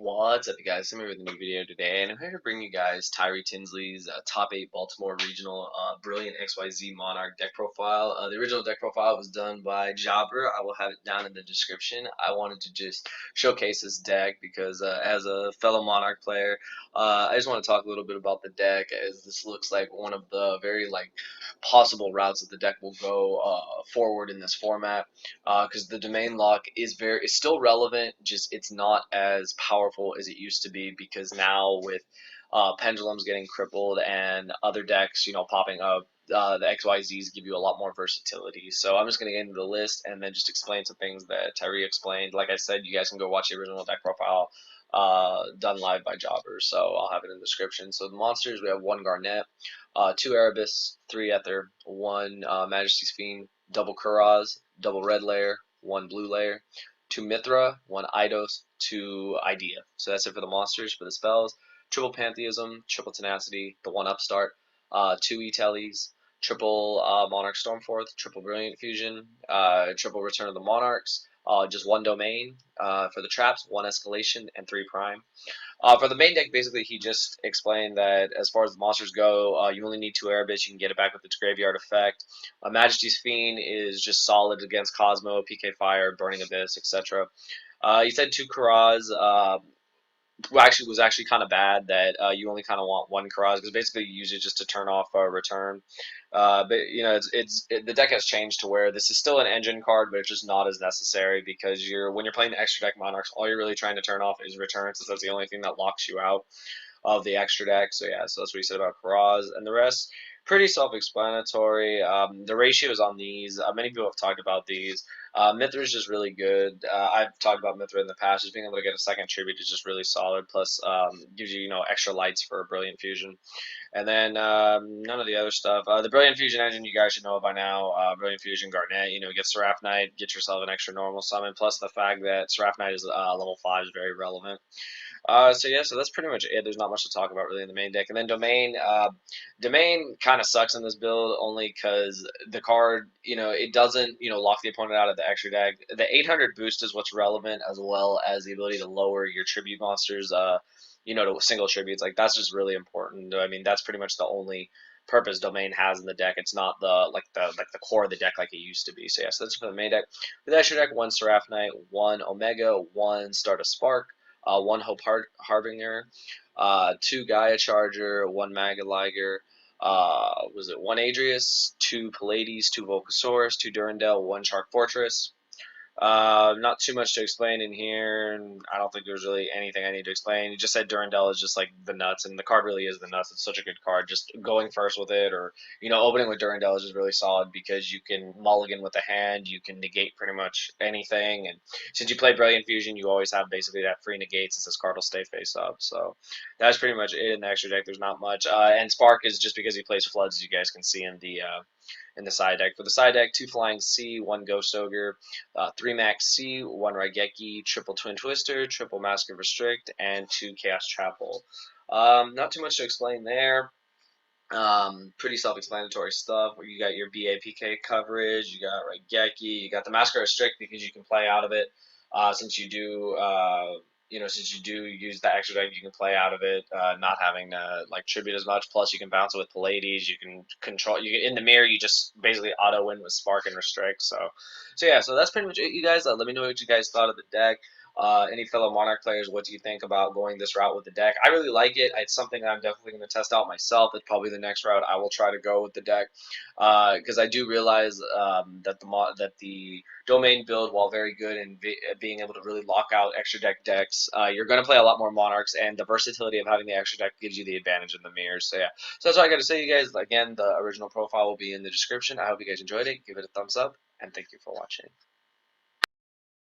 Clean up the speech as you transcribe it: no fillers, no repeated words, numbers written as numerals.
What's up, you guys? I'm here with a new video today, and I'm here to bring you guys Tyree Tinsley's top 8 Baltimore Regional Brilliant XYZ Monarch deck profile. The original deck profile was done by Jobber. I will have it down in the description. I wanted to just showcase this deck because as a fellow Monarch player, I just want to talk a little bit about the deck, as this looks like one of the very possible routes that the deck will go forward in this format, because the domain lock is still relevant, just it's not as powerful as it used to be, because now with pendulums getting crippled and other decks popping up, the XYZs give you a lot more versatility. So I'm just going to get into the list and then just explain some things that Tyree explained. Like I said, you guys can go watch the original deck profile done live by Jobber, so I'll have it in the description. So the monsters, we have 1 Garnet, 2 Erebus, 3 Ether, 1 Majesty's Fiend, double Kuraz, double red layer, 1 blue layer, 2 Mithra, 1 Eidos, 2 Idea. So that's it for the monsters. For the spells, triple Pantheism, triple Tenacity, the 1 Upstart, 2 E-Teles, triple Monarch Stormforth, triple Brilliant Fusion, triple Return of the Monarchs, just 1 Domain, for the traps, 1 Escalation, and 3 Prime. For the main deck, basically, he just explained that as far as the monsters go, you only need 2 Erebus. You can get it back with its graveyard effect. Majesty's Fiend is just solid against Cosmo, PK Fire, Burning Abyss, etc. He said 2 Kuraz. Was actually kind of bad that you only kind of want 1 Kuraz, because basically you use it just to turn off a return. But the deck has changed to where this is still an engine card, but it's just not as necessary, because when you're playing the extra deck Monarchs, all you're really trying to turn off is returns, since that's the only thing that locks you out of the extra deck. So yeah, so that's what he said about Kuraz, and the rest pretty self-explanatory. The ratios on these, many people have talked about these. Mithra is just really good. I've talked about Mithra in the past. Just being able to get a second tribute is just really solid. Plus, gives you extra lights for Brilliant Fusion. And then none of the other stuff. The Brilliant Fusion engine you guys should know by now. Brilliant Fusion Garnet. Get Seraph Knight, get yourself an extra normal summon. Plus the fact that Seraph Knight is level 5 is very relevant. So yeah, so that's pretty much it. There's not much to talk about really in the main deck. And then Domain, Domain kind of sucks in this build, only because the card, it doesn't, lock the opponent out of the extra deck. The 800 boost is what's relevant, as well as the ability to lower your tribute monsters, to single tributes. Like, that's just really important. I mean, that's pretty much the only purpose Domain has in the deck. It's not the core of the deck like it used to be. So yeah, so that's for the main deck. For the extra deck, 1 Seraph Knight, 1 Omega, 1 Stardust Spark, 1 Hope Harbinger, 2 Gaia Charger, 1 Mega Liger, 1 Adrius, 2 Pallades, 2 Volcasaurus, 2 Durandal, 1 Shark Fortress. Not too much to explain in here, and I don't think there's really anything I need to explain. He just said Durandal is just like the nuts, and the card really is the nuts. It's such a good card. Just going first with it, or opening with Durandal is just really solid, because you can mulligan with a hand, you can negate pretty much anything, and since you play Brilliant Fusion, you always have basically that free negate, since this card will stay face up. So that's pretty much it in the extra deck. There's not much, and Spark is just because he plays Floods, as you guys can see in the side deck. For the side deck, 2 Flying C, 1 Ghost Ogre, 3 Max C, 1 Raigeki, triple Twin Twister, triple Mask of Restrict, and 2 Chaos Chapel. Not too much to explain there. Pretty self-explanatory stuff. You got your BAPK coverage, you got Raigeki, you got the Mask of Restrict, because you can play out of it, since you do use the extra deck, you can play out of it, not having to tribute as much. Plus, you can bounce it with Pallades. You can control. In the mirror, you just basically auto win with Spark and Restrict. So yeah. So that's pretty much it, you guys. Let me know what you guys thought of the deck. Any fellow Monarch players, what do you think about going this route with the deck? I really like it. It's something I'm definitely going to test out myself. It's probably the next route I will try to go with the deck, because I do realize that the Domain build, while very good in being able to really lock out extra deck decks, you're going to play a lot more Monarchs, and the versatility of having the extra deck gives you the advantage in the mirrors. So yeah, so that's all I got to say, you guys. Again, the original profile will be in the description. I hope you guys enjoyed it. Give it a thumbs up, and thank you for watching.